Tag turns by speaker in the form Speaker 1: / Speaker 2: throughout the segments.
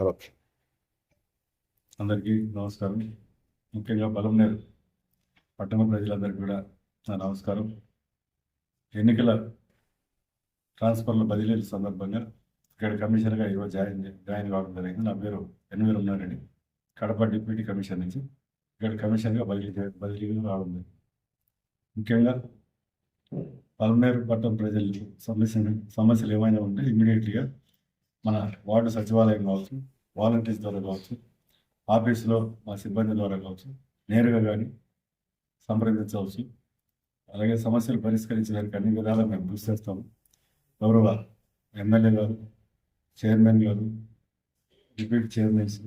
Speaker 1: తర్వాత
Speaker 2: అందరికీ నమస్కారం. ముఖ్యంగా పలమనేరు పట్టణ ప్రజలందరికీ కూడా నా నమస్కారం. ఎన్నికల ట్రాన్స్ఫర్ల బదిలీల సందర్భంగా ఇక్కడ కమిషనర్గా ఈరోజు జాయిన్ కావడం జరిగింది. నా పేరు ఎన్వీర్ ఉన్నారండి. కడప డిప్యూటీ కమిషనర్ నుంచి ఇక్కడ కమిషనర్గా బదిలీగా రావడం జరిగింది. ముఖ్యంగా పలమనేరు పట్టణ ప్రజలు సమస్యలు ఏమైనా ఉంటే ఇమీడియట్లీగా మన వార్డు సచివాలయం కావచ్చు, వాలంటీర్స్ ద్వారా కావచ్చు, ఆఫీసులో మా సిబ్బంది ద్వారా కావచ్చు, నేరుగా కానీ సంప్రదించవచ్చు. అలాగే సమస్యలు పరిష్కరించడానికి అన్ని విధాలా మేము కృషి చేస్తాము. గౌరవ ఎమ్మెల్యే గారు, చైర్మన్ గారు, డిప్యూటీ చైర్మన్స్,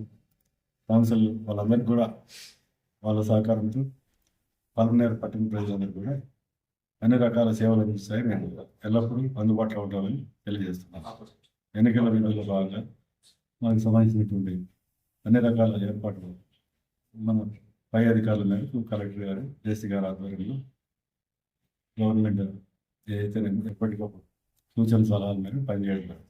Speaker 2: కౌన్సిల్ వాళ్ళందరికీ కూడా వాళ్ళ సహకారంతో పలమనేరు పట్టణ ప్రజలందరూ కూడా అన్ని రకాల సేవలు అందిస్తాయి. మేము ఎల్లప్పుడూ అందుబాటులో ఉంటామని తెలియజేస్తున్నాం. ఎన్నికల విధుల్లో భాగంగా మనకు సంబంధించినటువంటి అన్ని రకాల ఏర్పాట్లు మన పై అధికారుల మేరకు కలెక్టర్ గారు, జేసీ గారి ఆధ్వర్యంలో గవర్నమెంట్ ఏదైతే ఎప్పటికప్పుడు సూచన సలహాల మేరకు పనిచేయడం